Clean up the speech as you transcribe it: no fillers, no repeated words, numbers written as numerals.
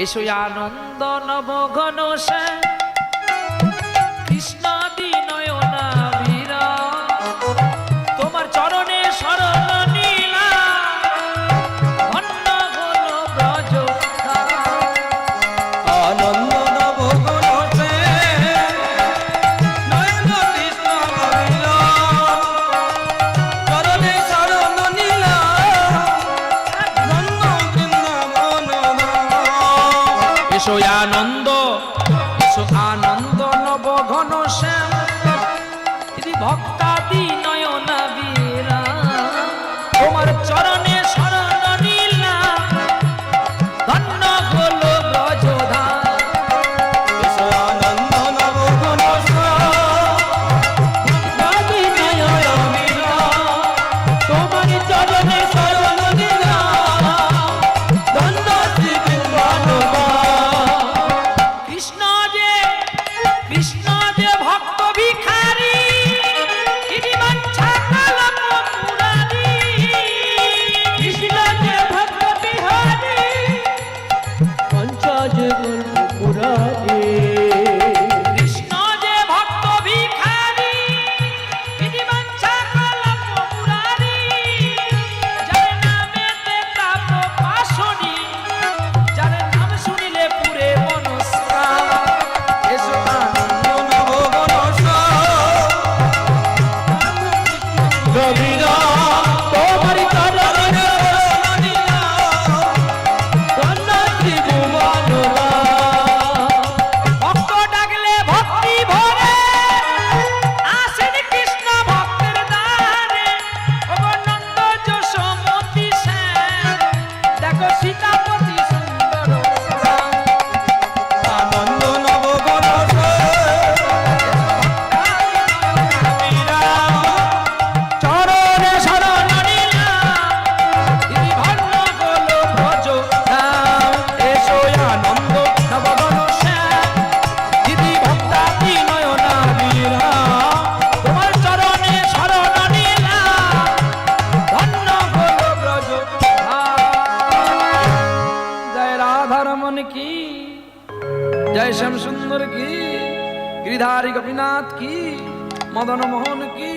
এসো আনন্দ নব ঘন শ্যাম কৃষ্ণ নয়না বীরা তোমার চরণে শরণ নিলাম ধন্য হলো ব্রজ আনন্দ নব ঘন শ্যাম নয়ন কৃষ্ণ বীরা চরণে শরণ নিলাম ধন্য বৃন্দাবন ধাম। এসো আনন্দ নব ঘন শ্যাম ভক্তাদি নয়না বীরা তোমার চরণে শরণ নিলাম ধন্য হলো ব্রজধাম। এসো আনন্দ নব ঘন শ্যাম ভক্তাদি নয়ন বীরা তোমার চরণে শরণ নিলাম ধন্য শ্রী বৃন্দাবন ধাম। কৃষ্ণ যে ভক্ত ভিখারি তিনি বাঞ্ছা কলপ মুরারি। কৃষ্ণ যে ভক্ত বিহারী পঞ্চাজ গল্প পুরারি। কৃষ্ণ যে ভক্ত ভিখারি তিনি বাঞ্ছা কলপ মুরারি। যার নামেতে তাপ পাশনি যার নাম শুনিলে পুরে মনস্কার। এসো আনন্দ নব ঘন শ্যাম রবিরা তোমার চরণে শরণ নিলাম ধন্য শ্রী ভুবন ধাম। ভক্ত ডাকলে ভক্তি ভরে আসেন কৃষ্ণ ভক্তের দ্বারে। ওগো নন্দ যশোমতি শ্যাম দেখো সীতাপতি সুন্দর শ্যাম। আনন্দ নব ঘন শ্যাম রবিরা চরণে শরণ নিলাম তিনি ধন্য হলো ব্রজ ধাম। এসো আনন্দ নবঘন শ্যাম দিদি ভক্তাদি নয়না বীরা তোমার চরণে শরণ নিলাম ধন্য হলো ব্রজ ধাম। জয় রাধারমন কি জয় শ্যাম সুন্দর কি গিরিধারী গোপীনাথ কি মদন মোহন কি